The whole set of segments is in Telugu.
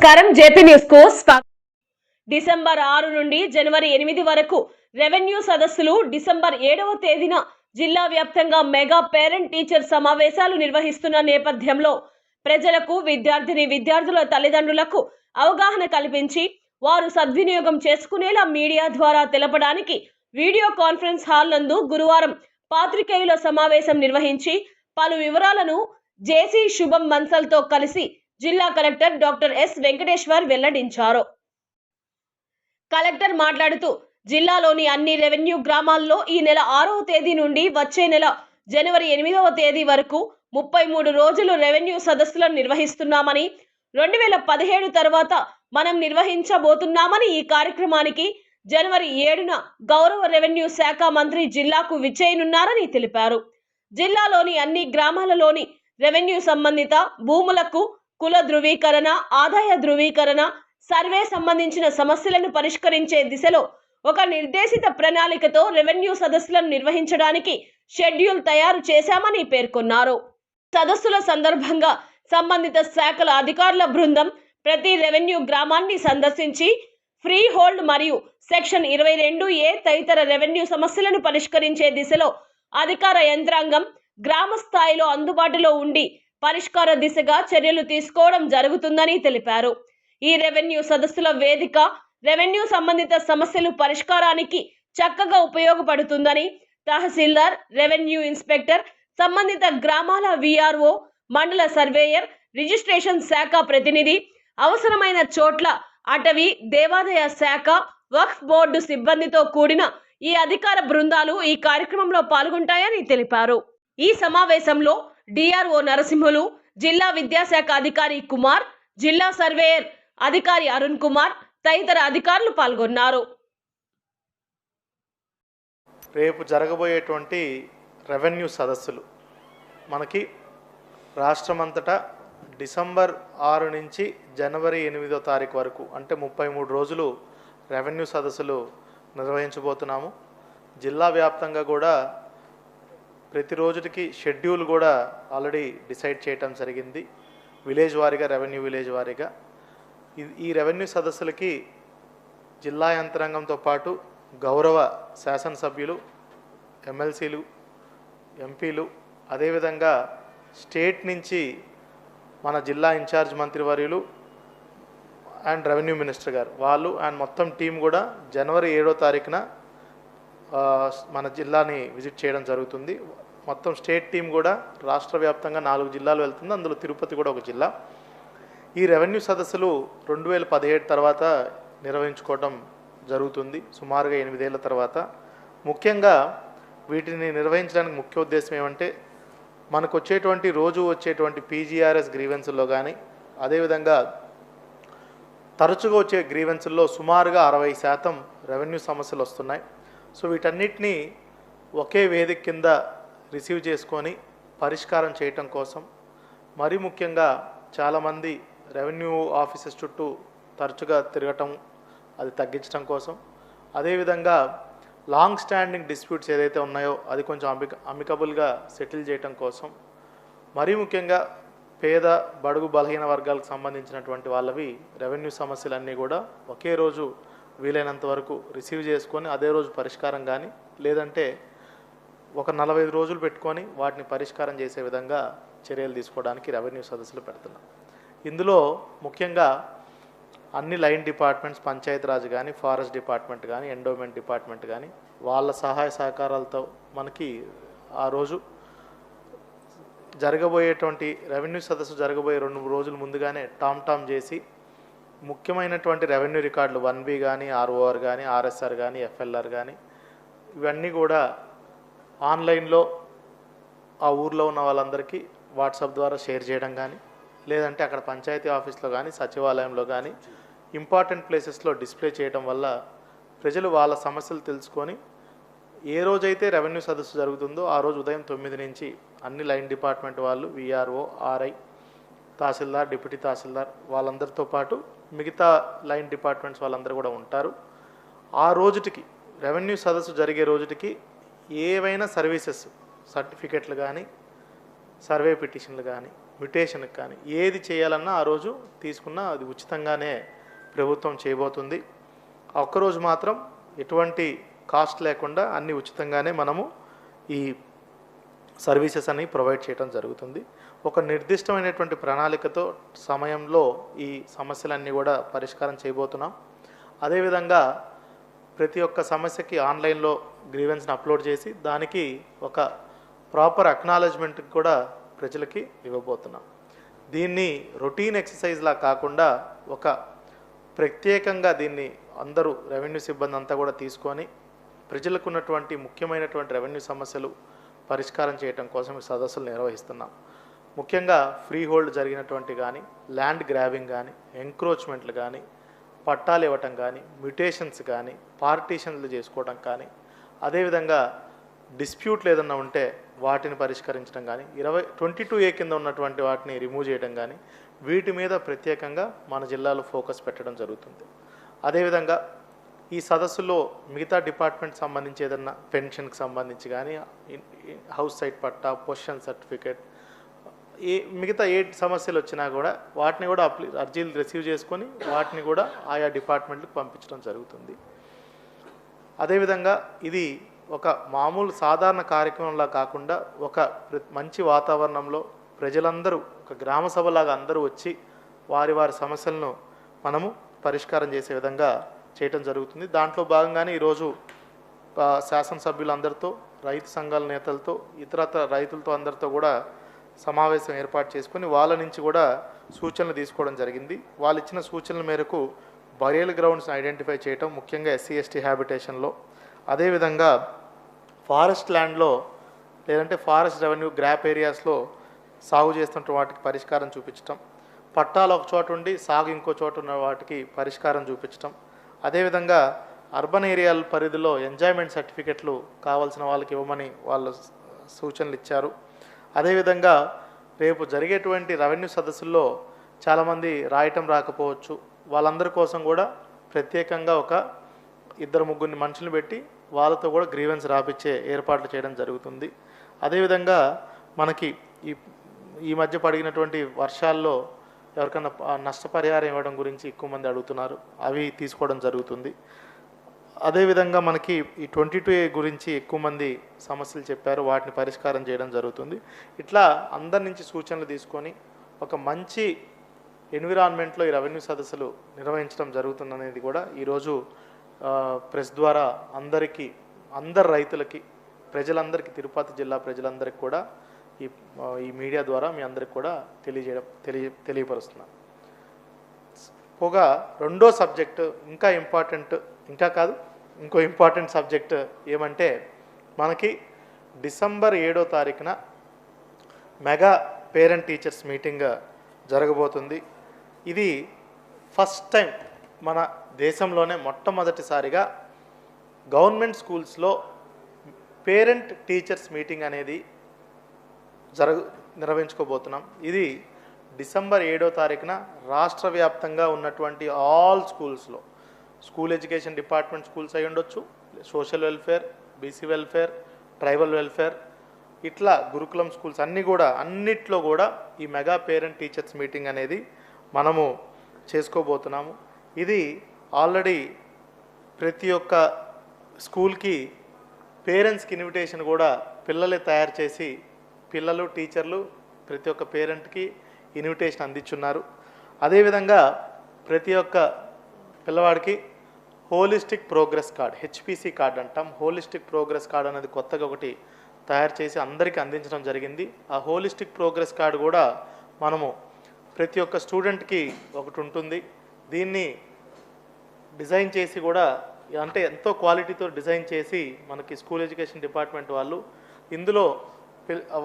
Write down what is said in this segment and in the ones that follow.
నమస్కారం జేపీ న్యూస్ కు డిసెంబర్ 6 నుండి జనవరి 8 వరకు రెవెన్యూ సదస్సులు డిసెంబర్ 7వ తేదీన జిల్లా వ్యాప్తంగా మెగా పేరెంట్ టీచర్ సమావేశాలు నిర్వహిస్తున్న నేపథ్యంలో ప్రజలకు విద్యార్థుల తల్లిదండ్రులకు అవగాహన కల్పించి వారు సద్వినియోగం చేసుకునేలా మీడియా ద్వారా తెలపడానికి వీడియో కాన్ఫరెన్స్ హాల్ నందు గురువారం పాత్రికేయుల సమావేశం నిర్వహించి పలు వివరాలను జేసీ శుభం మన్సల్తో కలిసి జిల్లా కలెక్టర్ డాక్టర్ ఎస్ వెంకటేశ్వర్ వెల్లడించారు. కలెక్టర్ మాట్లాడుతూ జిల్లాలోని అన్ని రెవెన్యూ గ్రామాల్లో ఈ నెల 6వ తేదీ నుండి వచ్చే నెల జనవరి 8వ తేదీ వరకు 33 రోజులు రెవెన్యూ సదస్సులను నిర్వహిస్తున్నామని 2017 తర్వాత మనం నిర్వహించబోతున్నామని ఈ కార్యక్రమానికి జనవరి 7న గౌరవ రెవెన్యూ శాఖ మంత్రి జిల్లాకు విచ్చేయనున్నారని తెలిపారు. జిల్లాలోని అన్ని గ్రామాలలోని రెవెన్యూ సంబంధిత భూములకు కుల ధృవీకరణ, ఆదాయ ధృవీకరణ, సర్వే సంబంధించిన సమస్యలను పరిష్కరించే దిశలో ఒక నిర్దేశిత ప్రణాళికతో రెవెన్యూ సదస్సులను నిర్వహించడానికి షెడ్యూల్ తయారు చేశామని పేర్కొన్నారు. సదస్సుల సందర్భంగా సంబంధిత శాఖల అధికారుల బృందం ప్రతి రెవెన్యూ గ్రామాన్ని సందర్శించి ఫ్రీ హోల్డ్ మరియు సెక్షన్ 22A తదితర రెవెన్యూ సమస్యలను పరిష్కరించే దిశలో అధికార యంత్రాంగం గ్రామ స్థాయిలో అందుబాటులో ఉండి పరిష్కార దిశగా చర్యలు తీసుకోవడం జరుగుతుందని తెలిపారు. ఈ రెవెన్యూ సదస్సుల వేదిక రెవెన్యూ సంబంధిత సమస్యలు పరిష్కారానికి చక్కగా ఉపయోగపడుతుందని తహసీల్దార్, రెవెన్యూ ఇన్స్పెక్టర్, సంబంధిత గ్రామాల VRO, మండల సర్వేయర్, రిజిస్ట్రేషన్ శాఖ ప్రతినిధి, అవసరమైన చోట్ల అటవీ, దేవాదాయ శాఖ, వక్ఫ్ బోర్డు సిబ్బందితో కూడిన ఈ అధికార బృందాలు ఈ కార్యక్రమంలో పాల్గొంటాయని తెలిపారు. ఈ సమావేశంలో DRO నరసింహులు, జిల్లా విద్యాశాఖ అధికారి కుమార్, జిల్లా సర్వేయర్ అధికారి అరుణ్ కుమార్ తదితర అధికారులు పాల్గొన్నారు. రేపు జరగబోయేటువంటి రెవెన్యూ సదస్సులు మనకి రాష్ట్రమంతటా డిసెంబర్ 6 నుంచి జనవరి 8వ తారీఖు వరకు అంటే 33 రోజులు రెవెన్యూ సదస్సులు నిర్వహించబోతున్నాము. జిల్లా వ్యాప్తంగా కూడా ప్రతి రోజుకి షెడ్యూల్ కూడా ఆల్రెడీ డిసైడ్ చేయటం జరిగింది. విలేజ్ వారీగా, రెవెన్యూ విలేజ్ వారీగా ఈ రెవెన్యూ సదస్సులకి జిల్లా యంత్రాంగంతో పాటు గౌరవ శాసనసభ్యులు, ఎమ్మెల్సీలు, ఎంపీలు, అదేవిధంగా స్టేట్ నుంచి మన జిల్లా ఇన్ఛార్జ్ మంత్రివర్యులు అండ్ రెవెన్యూ మినిస్టర్ గారు వాళ్ళు అండ్ మొత్తం టీం కూడా జనవరి 7వ తారీఖున మన జిల్లాని విజిట్ చేయడం జరుగుతుంది. మొత్తం స్టేట్ టీం కూడా రాష్ట్ర వ్యాప్తంగా 4 జిల్లాలు వెళ్తుంది, అందులో తిరుపతి కూడా ఒక జిల్లా. ఈ రెవెన్యూ సదస్సులు 2017 తర్వాత నిర్వహించుకోవడం జరుగుతుంది, సుమారుగా 8 ఏళ్ల తర్వాత. ముఖ్యంగా వీటిని నిర్వహించడానికి ముఖ్య ఉద్దేశం ఏమంటే మనకు వచ్చేటువంటి PGRS గ్రీవెన్సుల్లో కానీ, అదేవిధంగా తరచుగా వచ్చే గ్రీవెన్సుల్లో సుమారుగా 60% రెవెన్యూ సమస్యలు వస్తున్నాయి. సో వీటన్నిటినీ ఒకే వేదిక కింద రిసీవ్ చేసుకొని పరిష్కారం చేయటం కోసం, మరీ ముఖ్యంగా చాలామంది రెవెన్యూ ఆఫీసెస్ చుట్టూ తరచుగా తిరగటం అది తగ్గించడం కోసం, అదేవిధంగా లాంగ్ స్టాండింగ్ డిస్ప్యూట్స్ ఏదైతే ఉన్నాయో అది కొంచెం అమికబుల్గా సెటిల్ చేయటం కోసం, మరీ ముఖ్యంగా పేద, బడుగు, బలహీన వర్గాలకు సంబంధించినటువంటి వాళ్ళవి రెవెన్యూ సమస్యలన్నీ కూడా ఒకే రోజు వీలైనంత వరకు రిసీవ్ చేసుకొని అదే రోజు పరిష్కారం కానీ, లేదంటే ఒక 45 రోజులు పెట్టుకొని వాటిని పరిష్కారం చేసే విధంగా చర్యలు తీసుకోవడానికి రెవెన్యూ సదస్సులు పెడుతున్నాం. ఇందులో ముఖ్యంగా అన్ని లైన్ డిపార్ట్మెంట్స్, పంచాయతీరాజ్ కానీ, ఫారెస్ట్ డిపార్ట్మెంట్ కానీ, ఎండోమెంట్ డిపార్ట్మెంట్ కానీ వాళ్ళ సహాయ సహకారాలతో మనకి ఆ రోజు జరగబోయేటువంటి రెవెన్యూ సదస్సు జరగబోయే 2-3 రోజుల ముందుగానే టామ్ చేసి ముఖ్యమైనటువంటి రెవెన్యూ రికార్డులు 1B కానీ, ROR కానీ, RSR కానీ, FLR కానీ ఇవన్నీ కూడా ఆన్లైన్లో ఆ ఊర్లో ఉన్న వాళ్ళందరికీ వాట్సాప్ ద్వారా షేర్ చేయడం కానీ, లేదంటే అక్కడ పంచాయతీ ఆఫీస్లో కానీ, సచివాలయంలో కానీ ఇంపార్టెంట్ ప్లేసెస్లో డిస్ప్లే చేయడం వల్ల ప్రజలు వాళ్ళ సమస్యలు తెలుసుకొని ఏ రోజైతే రెవెన్యూ సదస్సు జరుగుతుందో ఆ రోజు ఉదయం 9 నుంచి అన్ని లైన్ డిపార్ట్మెంట్ వాళ్ళు, VRO, RI, తహసీల్దార్, డిప్యూటీ తహసీల్దార్ వాళ్ళందరితో పాటు మిగతా లైన్ డిపార్ట్మెంట్స్ వాళ్ళందరూ కూడా ఉంటారు. ఆ రోజుటికి రెవెన్యూ సదస్సు జరిగే రోజుటికి ఏవైనా సర్వీసెస్, సర్టిఫికెట్లు కానీ, సర్వే పిటిషన్లు కానీ మ్యుటేషన్కి కానీ ఏది చేయాలన్నా ఆ రోజు తీసుకున్నా అది ఉచితంగానే ప్రభుత్వం చేయబోతుంది. ఆ ఒక్కరోజు మాత్రం ఎటువంటి కాస్ట్ లేకుండా అన్ని ఉచితంగానే మనము ఈ సర్వీసెస్ అని ప్రొవైడ్ చేయడం జరుగుతుంది. ఒక నిర్దిష్టమైనటువంటి ప్రణాళికతో సమయంలో ఈ సమస్యలన్నీ కూడా పరిష్కారం చేయబోతున్నాం. అదేవిధంగా ప్రతి ఒక్క సమస్యకి ఆన్లైన్లో గ్రీవెన్స్ని అప్లోడ్ చేసి దానికి ఒక ప్రాపర్ అక్నాలెడ్జ్మెంట్ కూడా ప్రజలకి ఇవ్వబోతున్నాం. దీన్ని రొటీన్ ఎక్సర్సైజ్లా కాకుండా ఒక ప్రత్యేకంగా దీన్ని అందరూ రెవెన్యూ సిబ్బంది అంతా కూడా తీసుకొని ప్రజలకు ఉన్నటువంటి ముఖ్యమైనటువంటి రెవెన్యూ సమస్యలు పరిష్కారం చేయడం కోసం ఈ సదస్సులు నిర్వహిస్తున్నాం. ముఖ్యంగా ఫ్రీ హోల్డ్ జరిగినటువంటి కానీ, ల్యాండ్ గ్రాబింగ్ కానీ, ఎంక్రోచ్మెంట్లు కానీ, పట్టాలు ఇవ్వటం కానీ, మ్యుటేషన్స్ కానీ, పార్టీషన్లు చేసుకోవడం కానీ, అదేవిధంగా డిస్ప్యూట్లు ఏదన్నా ఉంటే వాటిని పరిష్కరించడం కానీ, 22A కింద ఉన్నటువంటి వాటిని రిమూవ్ చేయడం కానీ, వీటి మీద ప్రత్యేకంగా మన జిల్లాలో ఫోకస్ పెట్టడం జరుగుతుంది. అదేవిధంగా ఈ సదస్సులో మిగతా డిపార్ట్మెంట్ సంబంధించి ఏదన్నా పెన్షన్కి సంబంధించి కానీ, హౌస్ సైట్ పట్టా, పొజిషన్ సర్టిఫికేట్, మిగతా ఏ సమస్యలు వచ్చినా కూడా వాటిని కూడా అర్జీలు రిసీవ్ చేసుకొని వాటిని కూడా ఆయా డిపార్ట్మెంట్లకు పంపించడం జరుగుతుంది. అదేవిధంగా ఇది ఒక మామూలు సాధారణ కార్యక్రమంలా కాకుండా ఒక మంచి వాతావరణంలో ప్రజలందరూ ఒక గ్రామ సభలాగా అందరూ వచ్చి వారి వారి సమస్యలను మనము పరిష్కారం చేసే విధంగా చేయటం జరుగుతుంది. దాంట్లో భాగంగానే ఈరోజు శాసనసభ్యులందరితో, రైతు సంఘాల నేతలతో, ఇతరత్ర రైతులతో అందరితో కూడా సమావేశం ఏర్పాటు చేసుకొని వాళ్ళ నుంచి కూడా సూచనలు తీసుకోవడం జరిగింది. వాళ్ళు ఇచ్చిన సూచనల మేరకు బరియల్ గ్రౌండ్స్ని ఐడెంటిఫై చేయటం, ముఖ్యంగా SC/ST హ్యాబిటేషన్లో, అదేవిధంగా ఫారెస్ట్ ల్యాండ్లో లేదంటే ఫారెస్ట్ రెవెన్యూ గ్రాప్ ఏరియాస్లో సాగు చేస్తున్న వాటికి పరిష్కారం చూపించటం, పట్టాలు ఒక చోట ఉండి సాగు ఇంకో చోట ఉన్న వాటికి పరిష్కారం చూపించటం, అదేవిధంగా అర్బన్ ఏరియాల పరిధిలో ఎంజాయ్మెంట్ సర్టిఫికెట్లు కావాల్సిన వాళ్ళకి ఇవ్వమని వాళ్ళు సూచనలు ఇచ్చారు. అదేవిధంగా రేపు జరిగేటువంటి రెవెన్యూ సదస్సుల్లో చాలామంది రాయటం రాకపోవచ్చు, వాళ్ళందరి కోసం కూడా ప్రత్యేకంగా ఒక 2-3 మనుషులు పెట్టి వాళ్ళతో కూడా గ్రీవెన్స్ రాపిచ్చే ఏర్పాట్లు చేయడం జరుగుతుంది. అదేవిధంగా మనకి ఈ మధ్య పడినటువంటి వర్షాల్లో ఎవరికైనా నష్టపరిహారం ఇవ్వడం గురించి ఎక్కువ మంది అడుగుతున్నారు, అవి తీసుకోవడం జరుగుతుంది. అదేవిధంగా మనకి ఈ 22A గురించి ఎక్కువ మంది సమస్యలు చెప్పారు, వాటిని పరిష్కారం చేయడం జరుగుతుంది. ఇట్లా అందరి నుంచి సూచనలు తీసుకొని ఒక మంచి ఎన్విరాన్మెంట్లో ఈ రెవెన్యూ సదస్సులు నిర్వహించడం జరుగుతుందనేది కూడా ఈరోజు ప్రెస్ ద్వారా అందరి రైతులకి, ప్రజలందరికీ, తిరుపతి జిల్లా ప్రజలందరికీ కూడా ఈ మీడియా ద్వారా మీ అందరికి కూడా తెలియపరుస్తున్నాను. పోగా రెండో సబ్జెక్టు ఇంకో ఇంపార్టెంట్ సబ్జెక్ట్ ఏమంటే మనకి డిసెంబర్ 7వ తారీఖున మెగా పేరెంట్ టీచర్స్ మీటింగ్ జరగబోతుంది. ఇది ఫస్ట్ టైం మన దేశంలోనే మొట్టమొదటిసారిగా గవర్నమెంట్ స్కూల్స్లో పేరెంట్ టీచర్స్ మీటింగ్ అనేది నిర్వహించుకోబోతున్నాం. ఇది డిసెంబర్ 7వ తారీఖున రాష్ట్ర వ్యాప్తంగా ఉన్నటువంటి ఆల్ స్కూల్స్లో, స్కూల్ ఎడ్యుకేషన్ డిపార్ట్మెంట్ స్కూల్స్ అయి ఉండొచ్చు, social welfare, BC welfare, tribal welfare, ఇట్లా గురుకులం స్కూల్స్ అన్నిట్లో కూడా ఈ మెగా పేరెంట్ టీచర్స్ మీటింగ్ అనేది మనము చేసుకోబోతున్నాము. ఇది ఆల్రెడీ ప్రతి ఒక్క స్కూల్కి పేరెంట్స్కి ఇన్విటేషన్ కూడా పిల్లలే తయారు చేసి పిల్లలు, టీచర్లు ప్రతి ఒక్క పేరెంట్కి ఇన్విటేషన్ అందించున్నారు. అదేవిధంగా ప్రతి ఒక్క పిల్లవాడికి holistic progress card, HPC card అంటాం, హోలిస్టిక్ ప్రోగ్రెస్ కార్డ్ అనేది కొత్తగా ఒకటి తయారు చేసి అందరికీ అందించడం జరిగింది. ఆ హోలిస్టిక్ ప్రోగ్రెస్ కార్డు కూడా మనము ప్రతి ఒక్క స్టూడెంట్కి ఒకటి ఉంటుంది. దీన్ని డిజైన్ చేసి కూడా అంటే ఎంతో క్వాలిటీతో డిజైన్ చేసి మనకి స్కూల్ ఎడ్యుకేషన్ డిపార్ట్మెంట్ వాళ్ళు ఇందులో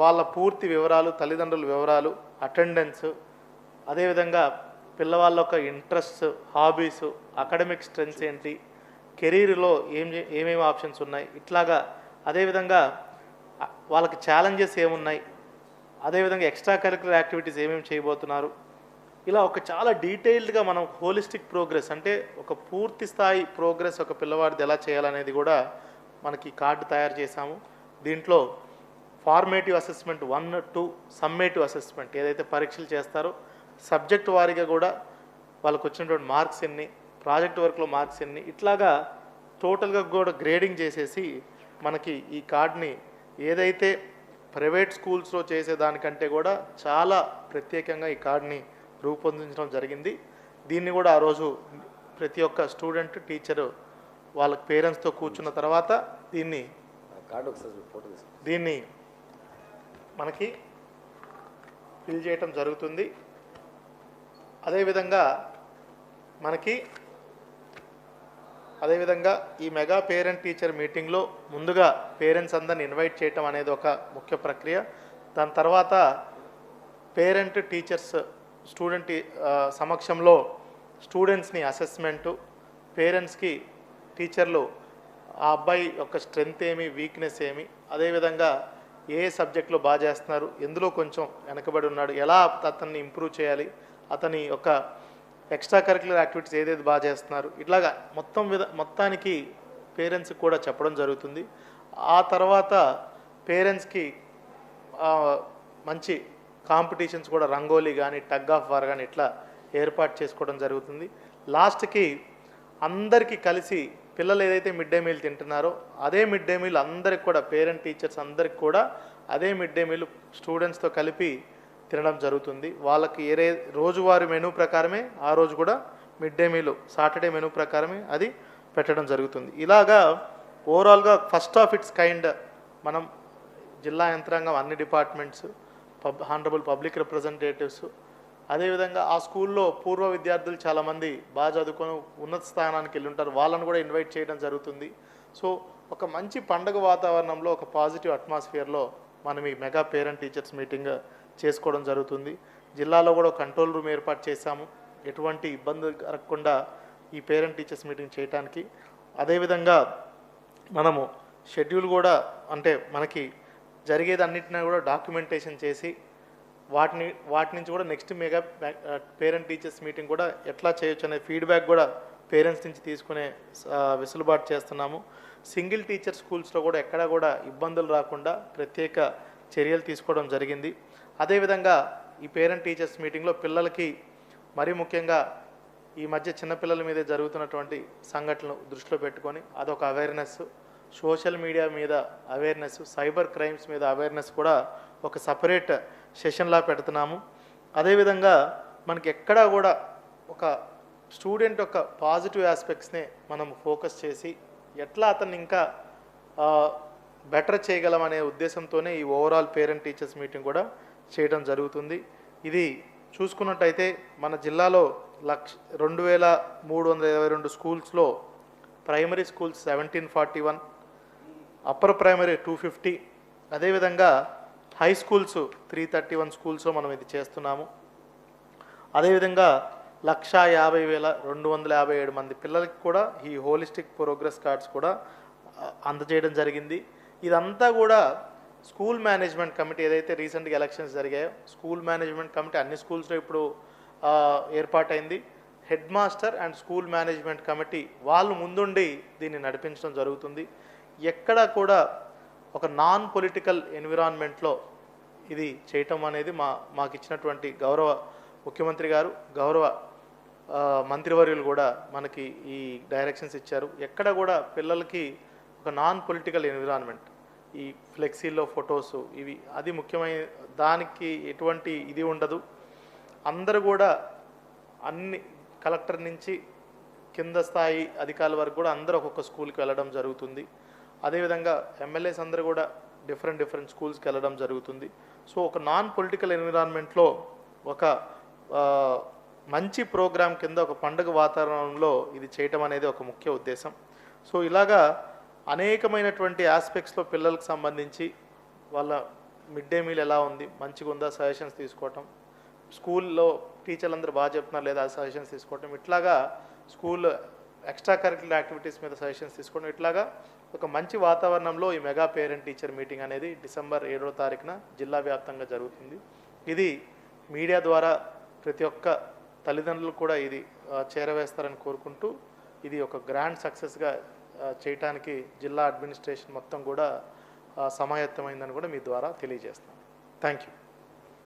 వాళ్ళ పూర్తి వివరాలు, తల్లిదండ్రుల వివరాలు, అటెండెన్స్, అదేవిధంగా పిల్లవాళ్ళ యొక్క ఇంట్రెస్ట్, హాబీస్, అకాడమిక్ స్ట్రెంగ్స్ ఏంటి, కెరీర్లో ఏమేమి ఆప్షన్స్ ఉన్నాయి, ఇట్లాగా అదేవిధంగా వాళ్ళకి ఛాలెంజెస్ ఏమున్నాయి, అదేవిధంగా ఎక్స్ట్రా కరిక్యులర్ యాక్టివిటీస్ ఏమేమి చేయబోతున్నారు, ఇలా ఒక చాలా డీటెయిల్డ్గా మనం హోలిస్టిక్ ప్రోగ్రెస్ అంటే ఒక పూర్తి స్థాయి ప్రోగ్రెస్ ఒక పిల్లవాడిది ఎలా చేయాలనేది కూడా మనకి కార్డు తయారు చేశాము. దీంట్లో ఫార్మేటివ్ అసెస్మెంట్ 1, 2, సమ్మేటివ్ అసెస్మెంట్ ఏదైతే పరీక్షలు చేస్తారో సబ్జెక్ట్ వారీగా కూడా వాళ్ళకు వచ్చినటువంటి మార్క్స్ ఎన్ని, ప్రాజెక్ట్ వర్క్లో మార్క్స్ ఎన్ని, ఇట్లాగా టోటల్గా కూడా గ్రేడింగ్ చేసేసి మనకి ఈ కార్డ్ని ఏదైతే ప్రైవేట్ స్కూల్స్లో చేసేదానికంటే కూడా చాలా ప్రత్యేకంగా ఈ కార్డ్ని రూపొందించడం జరిగింది. దీన్ని కూడా ఆ రోజు ప్రతి ఒక్క స్టూడెంట్, టీచరు వాళ్ళ పేరెంట్స్తో కూర్చున్న తర్వాత దీన్ని మనకి ఫిల్ చేయటం జరుగుతుంది. అదేవిధంగా ఈ మెగా పేరెంట్ టీచర్ మీటింగ్లో ముందుగా పేరెంట్స్ అందరిని ఇన్వైట్ చేయటం అనేది ఒక ముఖ్య ప్రక్రియ. దాని తర్వాత పేరెంట్, టీచర్స్, స్టూడెంట్ సమక్షంలో స్టూడెంట్స్ని అసెస్మెంటు, పేరెంట్స్కి టీచర్లు ఆ అబ్బాయి యొక్క స్ట్రెంగ్త్ ఏమి, వీక్నెస్ ఏమి, అదేవిధంగా ఏ సబ్జెక్ట్లో బాగా చేస్తున్నారు, ఎందులో కొంచెం వెనకబడి ఉన్నాడు, ఎలా అతన్ని ఇంప్రూవ్ చేయాలి, అతని యొక్క ఎక్స్ట్రా కరిక్యులర్ యాక్టివిటీస్ ఏదైతే బాగా చేస్తున్నారు, ఇట్లాగా మొత్తానికి పేరెంట్స్కి కూడా చెప్పడం జరుగుతుంది. ఆ తర్వాత పేరెంట్స్కి మంచి కాంపిటీషన్స్ కూడా రంగోలీ కానీ, టగ్ ఆఫ్ వార్ కానీ ఇట్లా ఏర్పాటు చేసుకోవడం జరుగుతుంది. లాస్ట్కి అందరికీ కలిసి పిల్లలు ఏదైతే మిడ్ డే మీల్ తింటున్నారో అదే మిడ్ డే మీల్ అందరికి కూడా, పేరెంట్, టీచర్స్ అందరికి కూడా అదే మిడ్ డే మీల్ స్టూడెంట్స్తో కలిపి తినడం జరుగుతుంది. వాళ్ళకి రోజువారీ మెనూ ప్రకారమే ఆ రోజు కూడా mid day meal Saturday menu ప్రకారమే అది పెట్టడం జరుగుతుంది. ఇలాగా ఓవరాల్గా ఫస్ట్ ఆఫ్ ఇట్స్ కైండ్ మనం జిల్లా యంత్రాంగం, అన్ని డిపార్ట్మెంట్స్, హానరబుల్ పబ్లిక్ రిప్రజెంటేటివ్స్, అదేవిధంగా ఆ స్కూల్లో పూర్వ విద్యార్థులు చాలామంది బాగా చదువుకొని ఉన్నత స్థానానికి వెళ్ళి ఉంటారు, వాళ్ళను కూడా ఇన్వైట్ చేయడం జరుగుతుంది. సో ఒక మంచి పండగ వాతావరణంలో, ఒక పాజిటివ్ అట్మాస్ఫియర్లో మనం ఈ మెగా పేరెంట్ టీచర్స్ మీటింగ్ చేసుకోవడం జరుగుతుంది. జిల్లాలో కూడా కంట్రోల్ రూమ్ ఏర్పాటు చేశాము, ఎటువంటి ఇబ్బంది కలగకుండా ఈ పేరెంట్ టీచర్స్ మీటింగ్ చేయడానికి. అదేవిధంగా మనము షెడ్యూల్ కూడా, అంటే మనకి జరిగేది అన్నింటినీ కూడా డాక్యుమెంటేషన్ చేసి వాటి నుంచి కూడా next mega parent teachers meeting కూడా ఎట్లా చేయొచ్చు అనే ఫీడ్బ్యాక్ కూడా పేరెంట్స్ నుంచి తీసుకునే వెసులుబాటు చేస్తున్నాము. సింగిల్ టీచర్ స్కూల్స్లో కూడా ఎక్కడా కూడా ఇబ్బందులు రాకుండా ప్రత్యేక చర్యలు తీసుకోవడం జరిగింది. అదేవిధంగా ఈ పేరెంట్ టీచర్స్ మీటింగ్లో పిల్లలకి మరీ ముఖ్యంగా ఈ మధ్య చిన్నపిల్లల మీద జరుగుతున్నటువంటి సంఘటనలు దృష్టిలో పెట్టుకొని అదొక అవేర్నెస్, సోషల్ మీడియా మీద అవేర్నెస్, సైబర్ క్రైమ్స్ మీద అవేర్నెస్ కూడా ఒక సపరేట్ సెషన్లా పెడుతున్నాము. అదేవిధంగా మనకి ఎక్కడా కూడా ఒక స్టూడెంట్ యొక్క పాజిటివ్ ఆస్పెక్ట్స్నే మనం ఫోకస్ చేసి ఎట్లా అతన్ని ఇంకా బెటర్ చేయగలం అనే ఉద్దేశంతోనే ఈ ఓవరాల్ పేరెంట్ టీచర్స్ మీటింగ్ కూడా చేయడం జరుగుతుంది. ఇది చూసుకున్నట్టయితే మన జిల్లాలో 2322 స్కూల్స్లో ప్రైమరీ స్కూల్స్ 1741, అప్పర్ ప్రైమరీ 250, అదేవిధంగా హై స్కూల్స్ 331 స్కూల్స్లో మనం ఇది చేస్తున్నాము. అదేవిధంగా 150,257 మంది పిల్లలకి కూడా ఈ హోలిస్టిక్ ప్రోగ్రెస్ కార్డ్స్ కూడా అందజేయడం జరిగింది. ఇదంతా కూడా స్కూల్ మేనేజ్మెంట్ కమిటీ, ఏదైతే రీసెంట్గా ఎలక్షన్స్ జరిగాయో స్కూల్ మేనేజ్మెంట్ కమిటీ అన్ని స్కూల్స్లో ఇప్పుడు ఏర్పాటైంది. Head master and school management committee వాళ్ళు ముందుండి దీన్ని నడిపించడం జరుగుతుంది. ఎక్కడ కూడా ఒక నాన్ పొలిటికల్ ఎన్విరాన్మెంట్లో ఇది చేయటం అనేది మాకు ఇచ్చినటువంటి గౌరవ ముఖ్యమంత్రి గారు, గౌరవ మంత్రివర్యులు కూడా మనకి ఈ డైరెక్షన్స్ ఇచ్చారు. ఎక్కడ కూడా పిల్లలకి ఒక నాన్ పొలిటికల్ ఎన్విరాన్మెంట్, ఈ ఫ్లెక్సీల్లో ఫొటోస్ ఇవి అది ముఖ్యమైన దానికి ఎటువంటి ఇది ఉండదు. అందరూ కూడా అన్ని కలెక్టర్ నుంచి కింద స్థాయి అధికారుల వరకు కూడా అందరూ ఒక్కొక్క స్కూల్కి వెళ్ళడం జరుగుతుంది. అదేవిధంగా ఎమ్మెల్యేస్ అందరూ కూడా డిఫరెంట్ స్కూల్స్కి వెళ్ళడం జరుగుతుంది. సో ఒక నాన్ పొలిటికల్ ఎన్విరాన్మెంట్లో ఒక మంచి ప్రోగ్రాం కింద ఒక పండుగ వాతావరణంలో ఇది చేయటం అనేది ఒక ముఖ్య ఉద్దేశం. సో ఇలాగా అనేకమైనటువంటి ఆస్పెక్ట్స్లో పిల్లలకు సంబంధించి వాళ్ళ మిడ్ డే మీల్ ఎలా ఉంది, మంచిగా ఉందా, సజెషన్స్ తీసుకోవటం, స్కూల్లో టీచర్లు అందరూ బాగా చెప్తున్నారు లేదా సజెషన్స్ తీసుకోవటం, ఇట్లాగా స్కూల్ ఎక్స్ట్రా కరిక్యులర్ యాక్టివిటీస్ మీద సజెషన్స్ తీసుకోవడం, ఇట్లాగా ఒక మంచి వాతావరణంలో ఈ మెగా పేరెంట్ టీచర్ మీటింగ్ అనేది డిసెంబర్ 7వ తారీఖున జిల్లా వ్యాప్తంగా జరుగుతుంది. ఇది మీడియా ద్వారా ప్రతి ఒక్క తల్లిదండ్రులు కూడా ఇది చేరవేస్తారని కోరుకుంటూ ఇది ఒక గ్రాండ్ సక్సెస్గా చేయటానికి జిల్లా అడ్మినిస్ట్రేషన్ మొత్తం కూడా సమాయత్తమైందని కూడా మీ ద్వారా తెలియజేస్తాను. Thank you.